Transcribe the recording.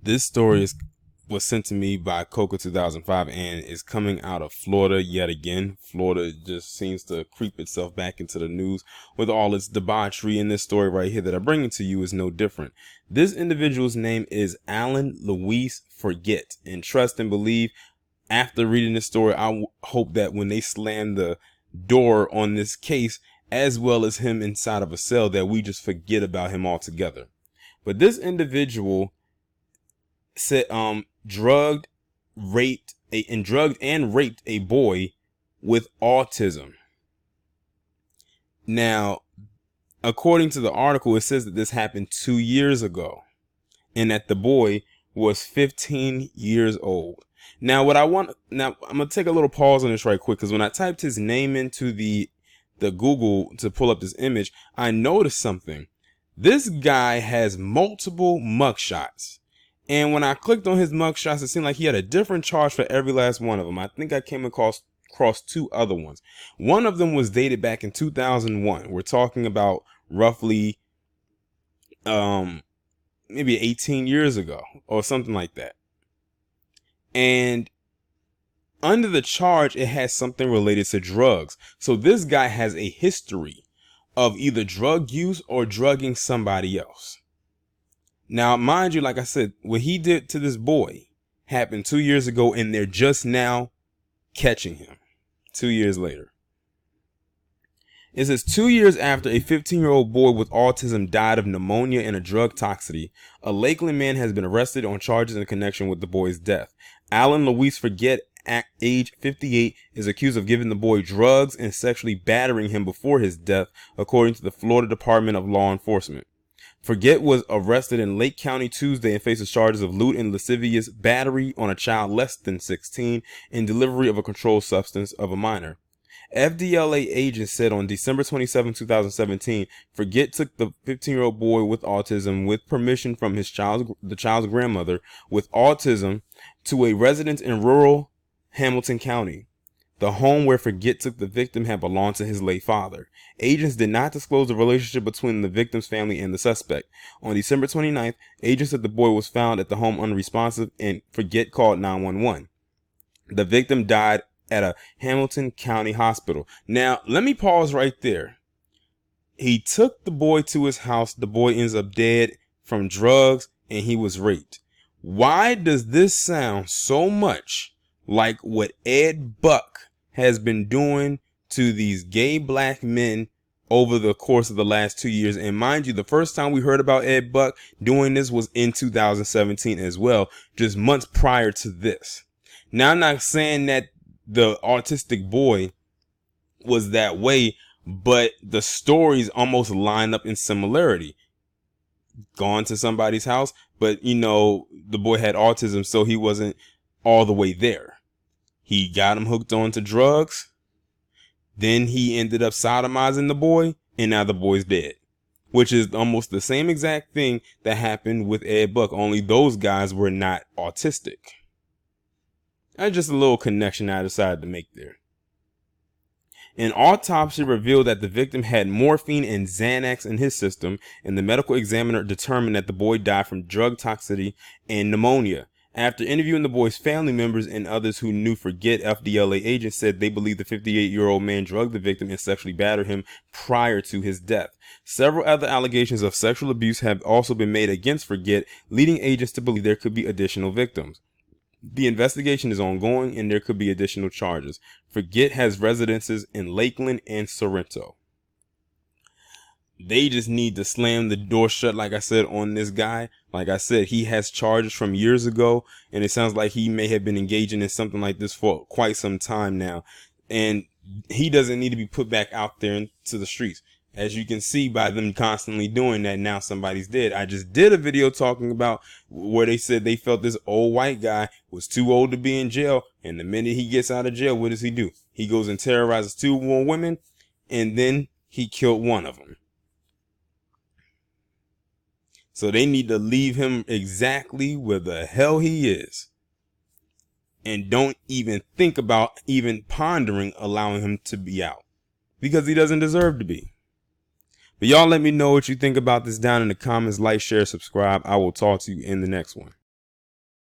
This story was sent to me by Coca 2005 and is coming out of Florida yet again. Florida just seems to creep itself back into the news with all its debauchery, and this story right here that I'm bringing to you is no different. This individual's name is Alan Luis Forget, and trust and believe, after reading this story, I hope that when they slam the door on this case, as well as him inside of a cell, that we just forget about him altogether. But this individual said drugged and raped a boy with autism. Now, according to the article, it says that this happened 2 years ago and that the boy was 15 years old. Now I'm gonna take a little pause on this right quick, because when I typed his name into the Google to pull up this image, I noticed something. This guy has multiple mugshots. And when I clicked on his mugshots, it seemed like he had a different charge for every last one of them. I think I came across two other ones. One of them was dated back in 2001. We're talking about roughly maybe 18 years ago or something like that. And under the charge, it has something related to drugs. So this guy has a history of either drug use or drugging somebody else. Now, mind you, like I said, what he did to this boy happened 2 years ago, and they're just now catching him 2 years later. It says 2 years after a 15-year-old boy with autism died of pneumonia and a drug toxicity, a Lakeland man has been arrested on charges in connection with the boy's death. Alan Luis Forget, at age 58, is accused of giving the boy drugs and sexually battering him before his death, according to the Florida Department of Law Enforcement. Forget was arrested in Lake County Tuesday and faces charges of lewd and lascivious battery on a child less than 16 and delivery of a controlled substance of a minor. FDLA agents said on December 27, 2017, Forget took the 15-year-old boy with autism with permission from the child's grandmother with autism to a residence in rural Hamilton County. The home where Forget took the victim had belonged to his late father. Agents did not disclose the relationship between the victim's family and the suspect. On December 29th, agents said the boy was found at the home unresponsive and Forget called 911. The victim died at a Hamilton County hospital. Now, let me pause right there. He took the boy to his house. The boy ends up dead from drugs and he was raped. Why does this sound so much like what Ed Buck has been doing to these gay black men over the course of the last 2 years? And mind you, the first time we heard about Ed Buck doing this was in 2017 as well, just months prior to this. Now, I'm not saying that the autistic boy was that way, but the stories almost line up in similarity. Gone to somebody's house, but the boy had autism, so he wasn't all the way there. He got him hooked onto drugs. Then he ended up sodomizing the boy, and now the boy's dead, which is almost the same exact thing that happened with Ed Buck, only those guys were not autistic. That's just a little connection I decided to make there. An autopsy revealed that the victim had morphine and Xanax in his system, and the medical examiner determined that the boy died from drug toxicity and pneumonia. After interviewing the boy's family members and others who knew Forget, FDLA agents said they believe the 58-year-old man drugged the victim and sexually battered him prior to his death. Several other allegations of sexual abuse have also been made against Forget, leading agents to believe there could be additional victims. The investigation is ongoing and there could be additional charges. Forget has residences in Lakeland and Sorrento. They just need to slam the door shut, like I said, on this guy. Like I said, he has charges from years ago, and it sounds like he may have been engaging in something like this for quite some time now. And he doesn't need to be put back out there into the streets. As you can see by them constantly doing that, now somebody's dead. I just did a video talking about where they said they felt this old white guy was too old to be in jail. And the minute he gets out of jail, what does he do? He goes and terrorizes 2 more women, and then he killed one of them. So they need to leave him exactly where the hell he is. And don't even think about even pondering allowing him to be out, because he doesn't deserve to be. But y'all let me know what you think about this down in the comments. Like, share, subscribe. I will talk to you in the next one.